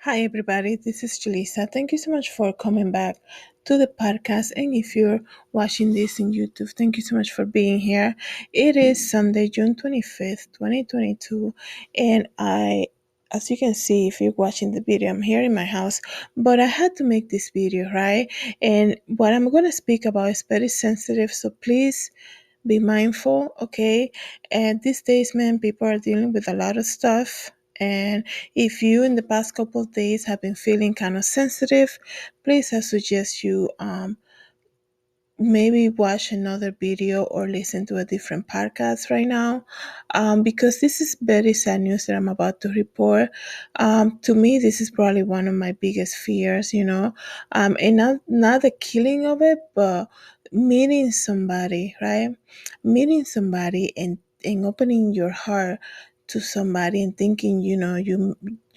Hi, everybody. This is Julissa. Thank you so much for coming back to the podcast. And if you're watching this in YouTube, thank you so much for being here. It is Sunday, June 25th, 2022. And as you can see, if you're watching the video, I'm here in my house, but I had to make this video, right? And what I'm going to speak about is very sensitive. So please be mindful, okay? And these days, man, people are dealing with a lot of stuff. And if you in the past couple of days have been feeling kind of sensitive, please I suggest you maybe watch another video or listen to a different podcast right now, because this is very sad news that I'm about to report. To me, this is probably one of my biggest fears, and not the killing of it, but meeting somebody, right? Meeting somebody and opening your heart to somebody and thinking, you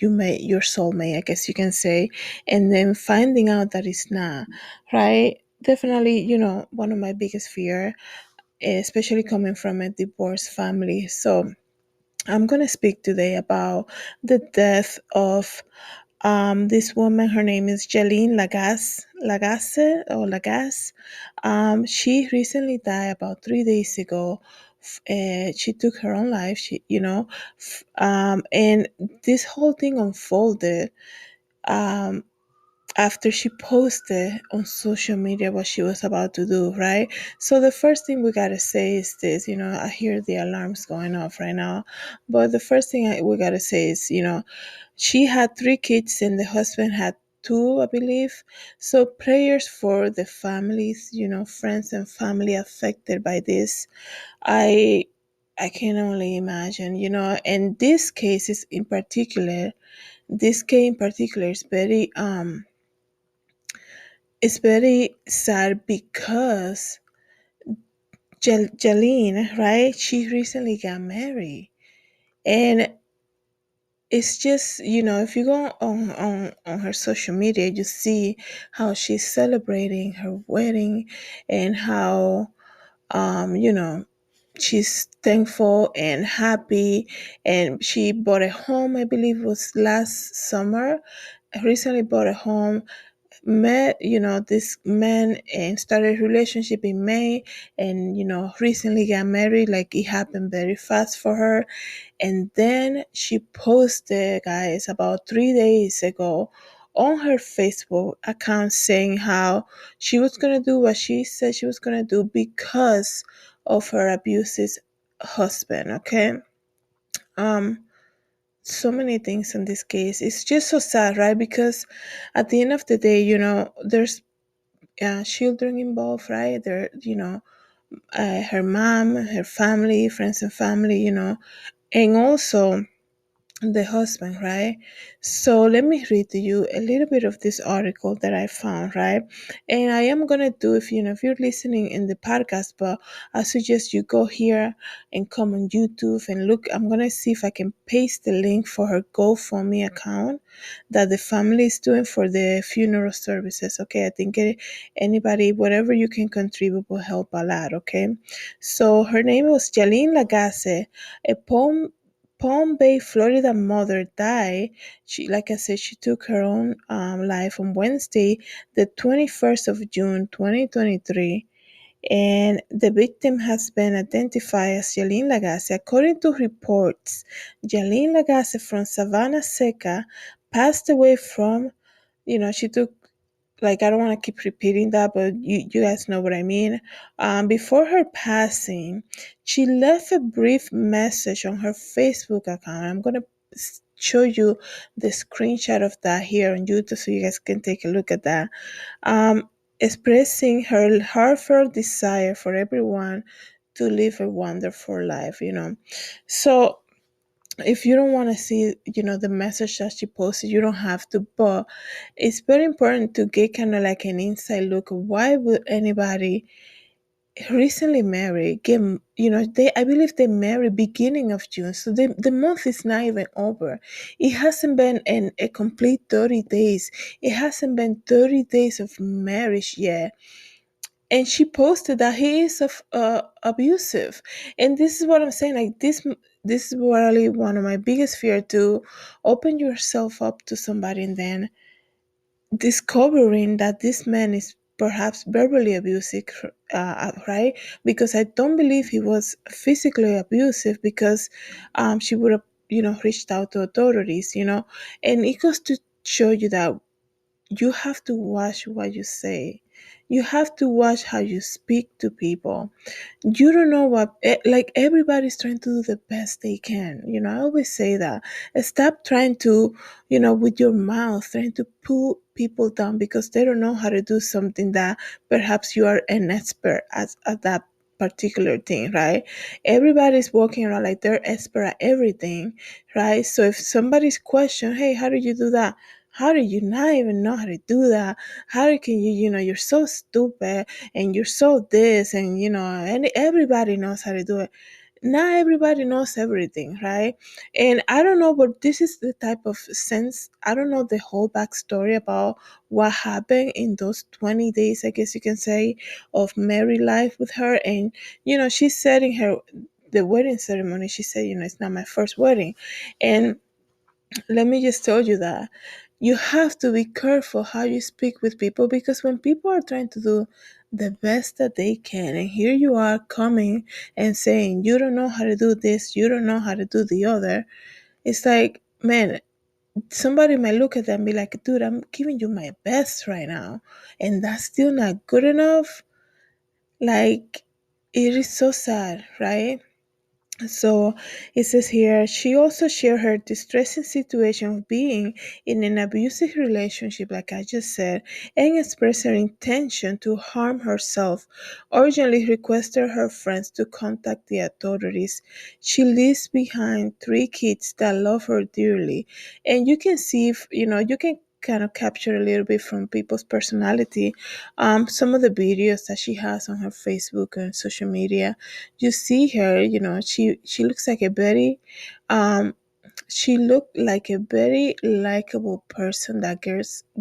may your soulmate, I guess you can say, and then finding out that it's not, right? Definitely, one of my biggest fear, especially coming from a divorced family. So I'm gonna speak today about the death of this woman. Her name is Jaleen Lagasse. She recently died about 3 days ago. She took her own life. And this whole thing unfolded. Um, After she posted on social media what she was about to do, right? So the first thing we gotta say is this, I hear the alarms going off right now, but the first thing we gotta say is, she had three kids and the husband had two, I believe. So prayers for the families, friends and family affected by this. I I can only imagine, and this case in particular is very sad because Jaleen, right? She recently got married, and it's just, if you go on her social media, you see how she's celebrating her wedding and how she's thankful and happy, and she bought a home. I believe it was last summer. Recently bought a home, met this man and started a relationship in May, and recently got married. Like, it happened very fast for her. And then she posted, guys, about 3 days ago on her Facebook account saying how she was gonna do what she said she was gonna do because of her abusive husband. Okay. um so many things in this case. It's just so sad, right? Because at the end of the day, there's children involved, right? There, her mom, her family, friends and family, and also the husband, right? So let me read to you a little bit of this article that I found, right? And I am gonna do, if you're listening in the podcast, but I suggest you go here and come on YouTube and look. I'm gonna see if I can paste the link for her GoFundMe account that the family is doing for the funeral services. Okay, I think anybody, whatever you can contribute will help a lot. Okay, so her name was Jaleen Lagasse, a Palm Bay, Florida mother died. She, like I said, she took her own life on Wednesday, the 21st of June, 2023. And the victim has been identified as Jaleen Lagasse. According to reports, Jaleen Lagasse from Savannah Seca passed away from, she took, like, I don't want to keep repeating that, but you guys know what I mean. Before her passing, she left a brief message on her Facebook account. I'm going to show you the screenshot of that here on YouTube so you guys can take a look at that. Expressing her heartfelt desire for everyone to live a wonderful life. So if you don't want to see, the message that she posted, you don't have to, but it's very important to get kind of like an inside look of why would anybody recently married get, they, I believe they married beginning of June, so the month is not even over. It hasn't been a complete 30 days. It hasn't been 30 days of marriage yet, and she posted that he is abusive. And this is what I'm saying, like, this, this is probably one of my biggest fear, to open yourself up to somebody and then discovering that this man is perhaps verbally abusive, right? Because I don't believe he was physically abusive, because she would have, reached out to authorities, and it goes to show you that you have to watch what you say. You have to watch how you speak to people. You don't know what, like, everybody's trying to do the best they can. I always say that. Stop trying to, with your mouth, trying to pull people down because they don't know how to do something that perhaps you are an expert at that particular thing, right? Everybody's walking around like they're expert at everything, right? So if somebody's question, hey, how do you do that? How do you not even know how to do that? How can you, you're so stupid, and you're so this, and and everybody knows how to do it. Not everybody knows everything, right? And I don't know, but this is the type of sense. I don't know the whole backstory about what happened in those 20 days, I guess you can say, of married life with her. And she said in her the wedding ceremony, she said, it's not my first wedding. And let me just tell you that you have to be careful how you speak with people, because when people are trying to do the best that they can, and here you are coming and saying you don't know how to do this, you don't know how to do the other, it's like, man, somebody might look at them and be like, dude, I'm giving you my best right now, and that's still not good enough. Like, it is so sad, right? So it says here, she also shared her distressing situation of being in an abusive relationship, like I just said, and expressed her intention to harm herself, urgently requested her friends to contact the authorities. She leaves behind three kids that love her dearly. And you can see, if, you can kind of capture a little bit from people's personality. Some of the videos that she has on her Facebook and social media, you see her, she looks like a very um she looked like a very likable person that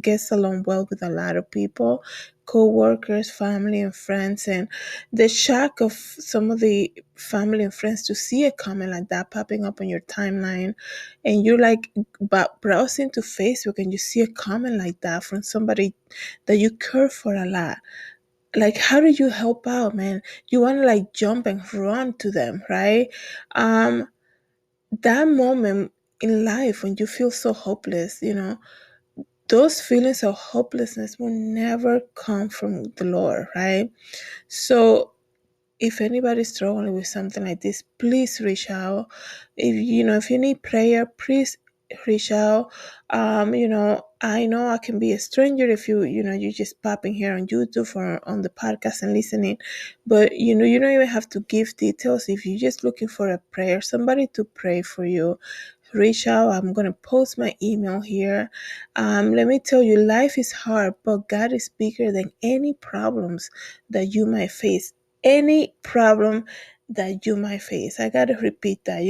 gets along well with a lot of people, co-workers, family and friends. And the shock of some of the family and friends to see a comment like that popping up on your timeline, and you're like, but browsing to Facebook and you see a comment like that from somebody that you care for a lot. Like, how do you help out, man? You want to like jump and run to them, right? um that moment in life when you feel so hopeless, those feelings of hopelessness will never come from the Lord, right? So if anybody's struggling with something like this, please reach out. If you need prayer, please reach out. I know I can be a stranger if you just popping here on YouTube or on the podcast and listening, but you don't even have to give details. If you're just looking for a prayer, somebody to pray for you, reach out. I'm gonna post my email here. Let me tell you, life is hard, but God is bigger than any problems that you might face. Any problem that you might face. I gotta repeat that.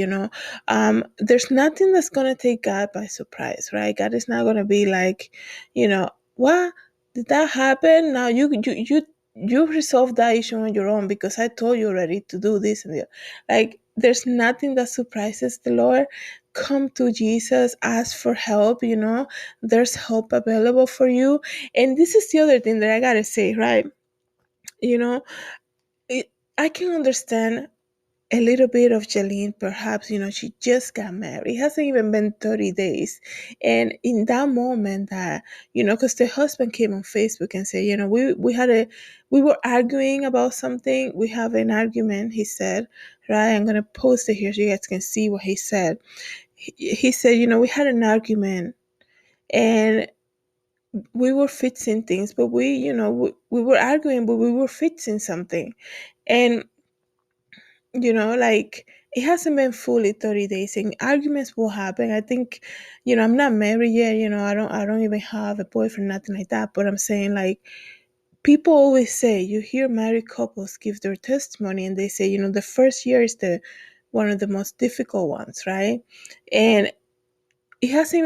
There's nothing that's gonna take God by surprise, right? God is not gonna be like, what did that happen? Now you resolve that issue on your own because I told you already to do this and that. Like, there's nothing that surprises the Lord. Come to Jesus, ask for help. There's help available for you. And this is the other thing that I gotta say, right? You know, it, I can understand a little bit of Jaleen. Perhaps, she just got married. It hasn't even been 30 days. And in that moment that, because the husband came on Facebook and said, we were arguing about something. We have an argument, he said, right? I'm going to post it here so you guys can see what he said. He said, we had an argument and we were fixing things, but we were arguing, but we were fixing something. And like, it hasn't been fully 30 days and arguments will happen. I think, I'm not married yet, I don't even have a boyfriend, nothing like that. But I'm saying, like, people always say, you hear married couples give their testimony and they say, the first year is the one of the most difficult ones, right? And it hasn't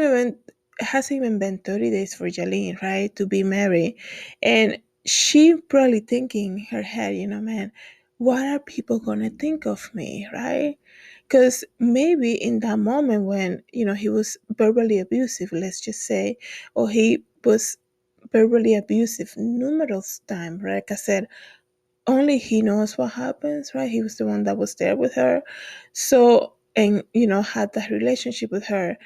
even been 30 days for Jaleen, right, to be married. And she probably thinking in her head, man, what are people gonna think of me, right? Because maybe in that moment when, he was verbally abusive, let's just say, or he was verbally abusive numerous times, right? Like I said, only he knows what happens, right? He was the one that was there with her. So, and, had that relationship with her.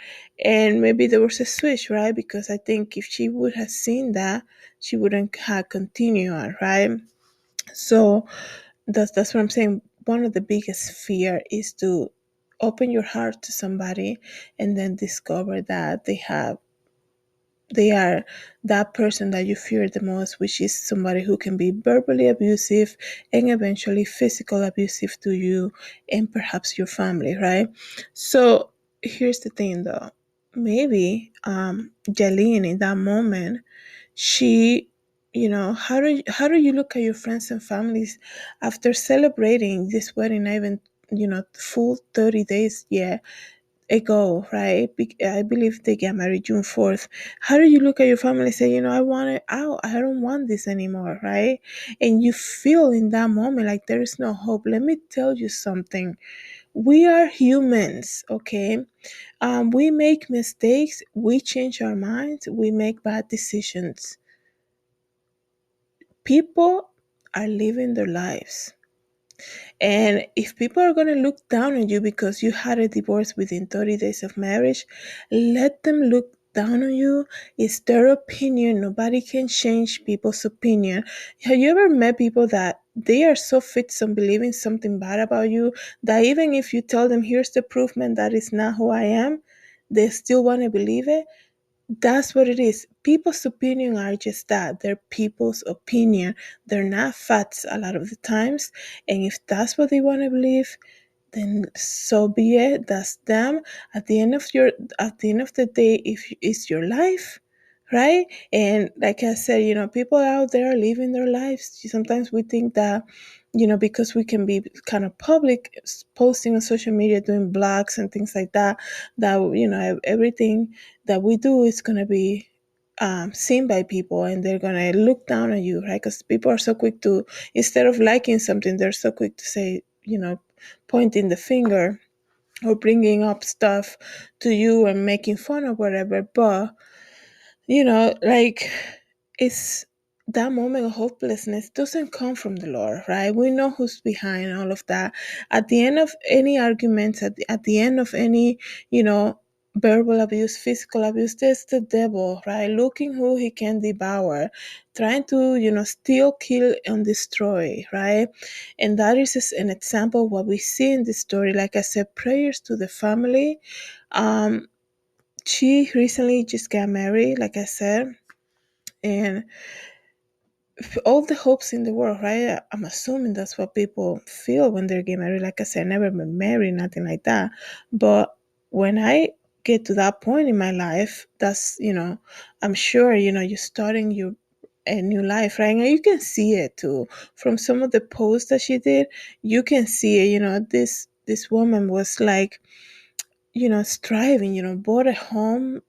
And maybe there was a switch, right? Because I think if she would have seen that, she wouldn't have continued on, right? So that's what I'm saying. One of the biggest fear is to open your heart to somebody and then discover that they are that person that you fear the most, which is somebody who can be verbally abusive and eventually physical abusive to you and perhaps your family, right? So here's the thing though. Maybe Jaleen in that moment, she, how do you look at your friends and families after celebrating this wedding, not even, full 30 days yet ago, right? I believe they get married June 4th. How do you look at your family and say, I want it out. I don't want this anymore, right? And you feel in that moment like there is no hope. Let me tell you something. We are humans, okay? We make mistakes. We change our minds. We make bad decisions. People are living their lives. And if people are going to look down on you because you had a divorce within 30 days of marriage, let them look down on you. It's their opinion. Nobody can change people's opinion. Have you ever met people that they are so fixed on believing something bad about you that even if you tell them, here's the proof, man, that is not who I am, they still want to believe it? That's what it is. People's opinion are just that. They're people's opinion. They're not facts a lot of the times. And if that's what they want to believe, then so be it. That's them. At the end of the day, if it's your life, right? And like I said, people out there are living their lives. Sometimes we think that, because we can be kind of public, posting on social media, doing blogs and things like that, that everything that we do is gonna be seen by people, and they're gonna look down on you, right? Because people are so quick to, instead of liking something, they're so quick to say, pointing the finger or bringing up stuff to you and making fun or whatever. But like, it's that moment of hopelessness doesn't come from the Lord, right? We know who's behind all of that. At the end of any argument, at the end of any, verbal abuse, physical abuse, there's the devil, right? Looking who he can devour, trying to, steal, kill, and destroy, right? And that is just an example of what we see in this story. Like I said, prayers to the family. Um, she recently just got married, like I said, and all the hopes in the world, right? I'm assuming that's what people feel when they're getting married. Like I said, I never been married, nothing like that. But when I get to that point in my life, that's, I'm sure, you're starting your a new life, right? And you can see it too from some of the posts that she did. You can see it. This woman was like, striving, bought a home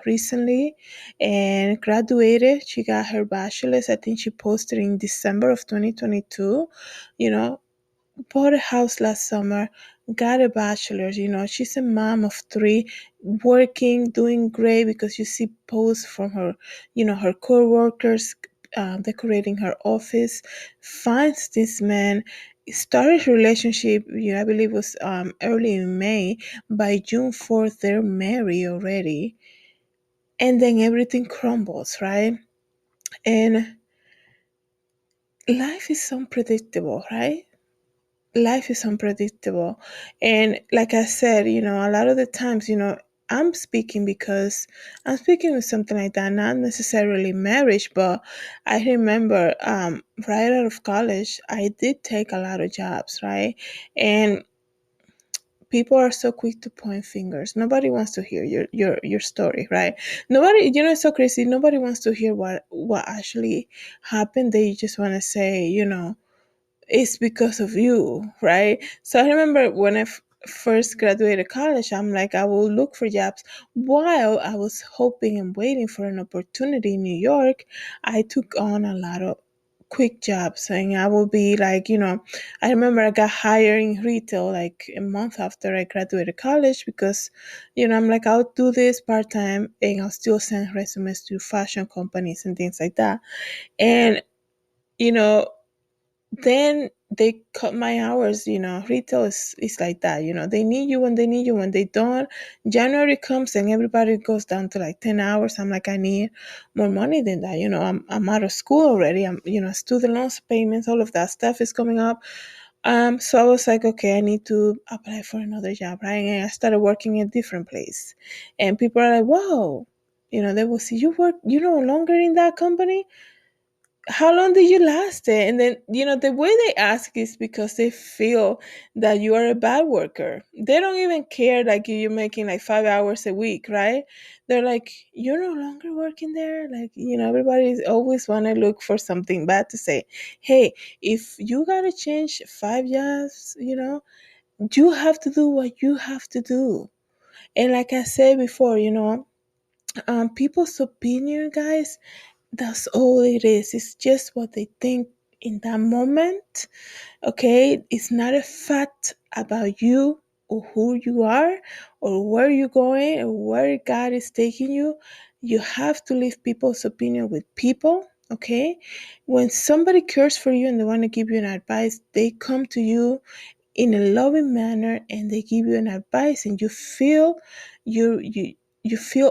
recently and graduated. She got her bachelor's. I think she posted in December of 2022. You know, bought a house last summer, got a bachelor's. She's a mom of three, working, doing great, because you see posts from her, her co-workers decorating her office. Finds this man, started a relationship, I believe it was early in May. By June 4th, they're married already. And then everything crumbles, right? And life is unpredictable, right? Life is unpredictable. And like I said, a lot of the times, I'm speaking because I'm speaking with something like that, not necessarily marriage, but I remember right out of college, I did take a lot of jobs, right? And people are so quick to point fingers. Nobody wants to hear your story, right? Nobody, it's so crazy. Nobody wants to hear what actually happened. They just want to say, it's because of you, right? So I remember when I first graduated college, I'm like, I will look for jobs. While I was hoping and waiting for an opportunity in New York, I took on a lot of quick jobs, and I will be like, I remember I got hired in retail like a month after I graduated college because, I'm like, I'll do this part time and I'll still send resumes to fashion companies and things like that. And, you know, then they cut my hours. Retail is like that. They need you when they need you. When they don't, January comes and everybody goes down to like 10 hours. I'm like, I need more money than that. I'm out of school already. I'm, student loans payments, all of that stuff is coming up. So I was like, okay, I need to apply for another job, right? And I started working in a different place, and people are like, whoa, they will see you work, no longer in that company. How long did you last there? And then, the way they ask is because they feel that you are a bad worker. They don't even care like you're making like 5 hours a week, right? They're like, you're no longer working there. Like, everybody's always want to look for something bad to say. Hey, if you got to change 5 jobs, you have to do what you have to do. And like I said before, people's opinion, guys, that's all it is. It's just what they think in that moment. Okay? It's not a fact about you or who you are or where you're going or where God is taking you. You have to leave people's opinion with people. Okay? When somebody cares for you and they want to give you an advice, they come to you in a loving manner and they give you an advice and you feel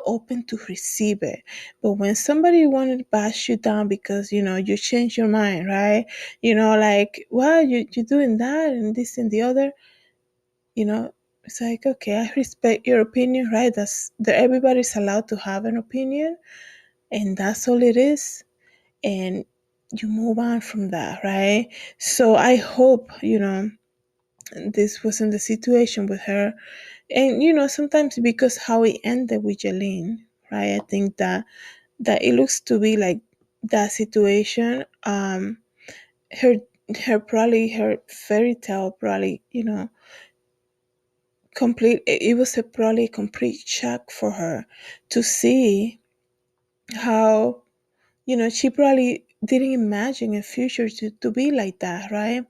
open to receive it. But when somebody wanted to bash you down because you change your mind, right? Like, well, you're doing that and this and the other, it's like, okay, I respect your opinion, right? That's that everybody's allowed to have an opinion, and that's all it is. And you move on from that, right? So I hope this wasn't the situation with her. And sometimes because how it ended with Jaleen, right? I think that it looks to be like that situation. Her probably her fairy tale probably complete. It was a probably complete shock for her to see how she probably didn't imagine a future to be like that, right?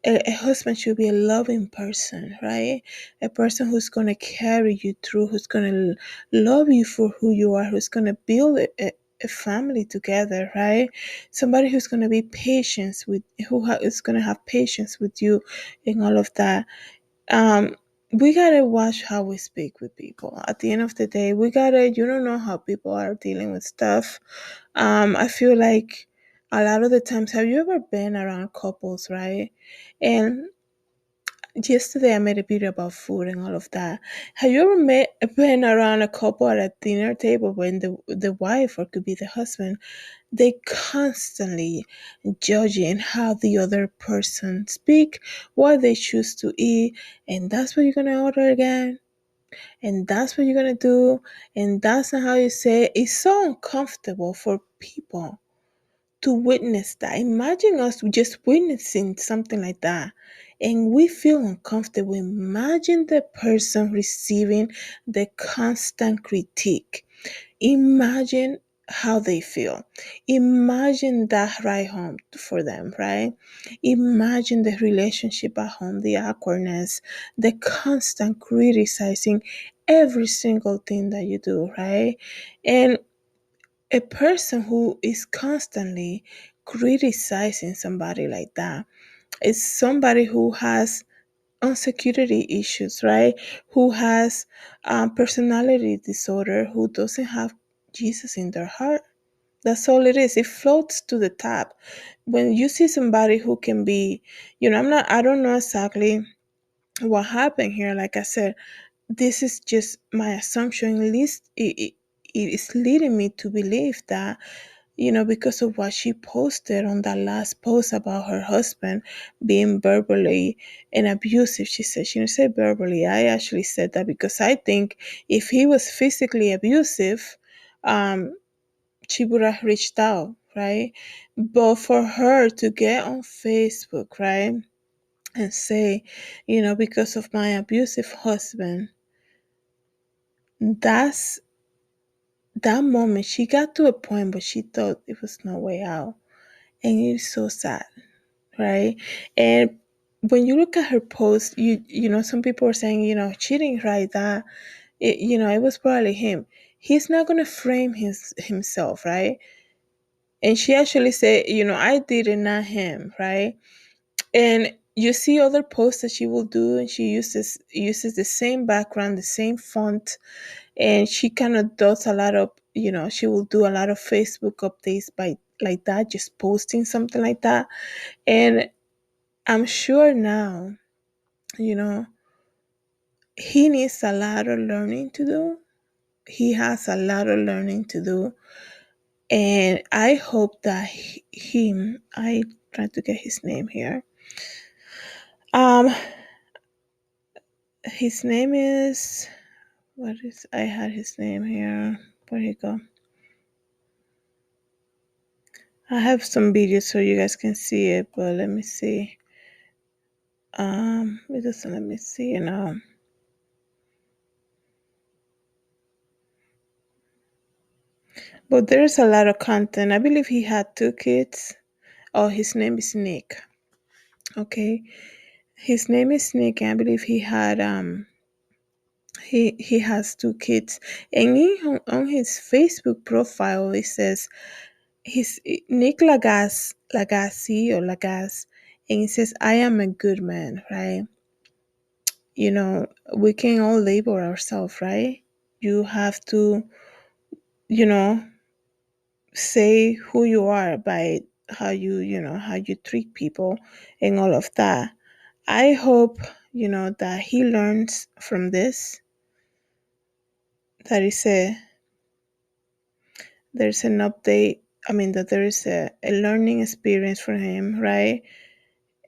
A husband should be a loving person, right? A person who's going to carry you through, who's going to love you for who you are, who's going to build a family together, right? Somebody who's going to be patient with, is going to have patience with you and all of that. um we gotta watch how we speak with people. At the end of the day, you don't know how people are dealing with stuff. I feel like a lot of the times, have you ever been around couples, right? And yesterday I made a video about food and all of that. Have you ever been around a couple at a dinner table when the wife, or could be the husband, they constantly judging how the other person speak, what they choose to eat, and that's what you're gonna order again, and that's what you're gonna do, and that's not how you say it. It's so uncomfortable for people to witness that. Imagine us just witnessing something like that and we feel uncomfortable. Imagine the person receiving the constant critique. Imagine how they feel. Imagine that ride home for them, right? Imagine the relationship at home, the awkwardness, the constant criticizing every single thing that you do, right? And a person who is constantly criticizing somebody like that is somebody who has insecurity issues, right? Who has personality disorder, who doesn't have Jesus in their heart. That's all it is. It floats to the top. When you see somebody who can be, I don't know exactly what happened here. Like I said, this is just my assumption. At least it is leading me to believe that because of what she posted on that last post about her husband being verbally and abusive. She said, she didn't say verbally. I actually said that because I think if he was physically abusive, um, she would have reached out, right? But for her to get on Facebook, right, and say, because of my abusive husband, that's that moment she got to a point where she thought it was no way out. And it's so sad, right? And when you look at her post, some people are saying, cheating, right? That it was probably him. He's not gonna frame himself, right? And she actually said, I did it, not him, right? And you see other posts that she will do, and she uses the same background, the same font, and she kind of does a lot of, she will do a lot of Facebook updates by like that, just posting something like that. And I'm sure now, you know, he needs a lot of learning to do. He has a lot of learning to do. And I hope that I try to get his name here. Um, his name is, I had his name here. Where'd he go? I have some videos so you guys can see it, but let me see. It doesn't let me see it now. But there's a lot of content. I believe he had 2 kids. Oh, his name is Nick. Okay. His name is Nick, and I believe he has 2 kids. And on his Facebook profile it says he's Nick Lagasse, and it says, I am a good man, right? We can all label ourselves, right? You have to, you know, say who you are by how you treat people and all of that. I hope, that he learns from this, that is there's an update. I mean, that there is a learning experience for him, right?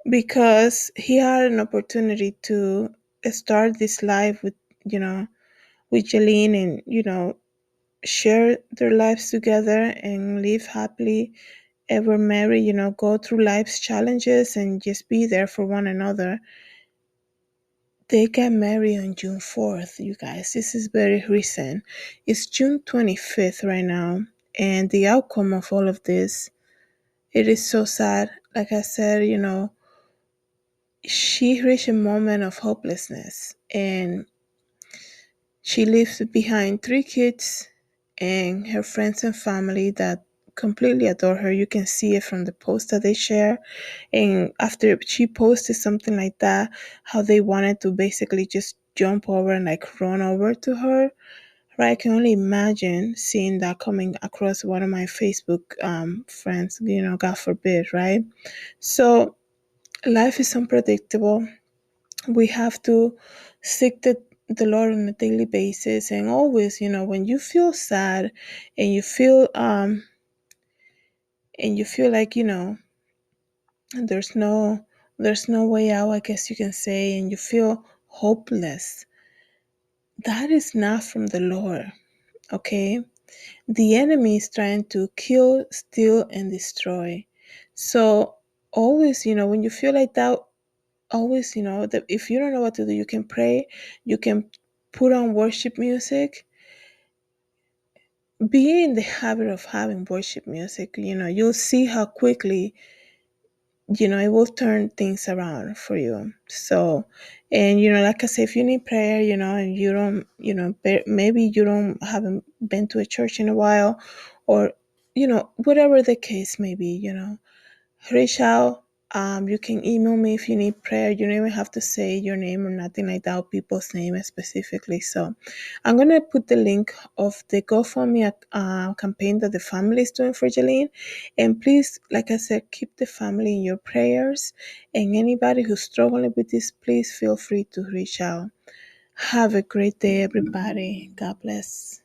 Because he had an opportunity to start this life you know, with Jaleen, and, share their lives together and live happily ever married, go through life's challenges and just be there for one another. They got married on June 4th, you guys. This is very recent. It's June 25th right now. And the outcome of all of this, it is so sad. Like I said, she reached a moment of hopelessness. And she leaves behind 3 kids and her friends and family that completely adore her. You can see it from the post that they share. And after she posted something like that, how they wanted to basically just jump over and like run over to her. Right? I can only imagine seeing that coming across one of my Facebook friends, God forbid, right? So life is unpredictable. We have to seek the Lord on a daily basis, and always, when you feel sad and you feel like, there's no way out, I guess you can say, and you feel hopeless, that is not from the Lord. Okay? The enemy is trying to kill, steal, and destroy. So always, when you feel like that, always, that if you don't know what to do, you can pray, you can put on worship music. Be in the habit of having worship music. You'll see how quickly, it will turn things around for you. So, and, like I said, if you need prayer, and you don't, maybe you haven't been to a church in a while, or, whatever the case may be, reach out. You can email me if you need prayer. You don't even have to say your name or nothing like that, or people's name specifically. So I'm going to put the link of the GoFundMe campaign that the family is doing for Jaleen. And please, like I said, keep the family in your prayers. And anybody who's struggling with this, please feel free to reach out. Have a great day, everybody. God bless.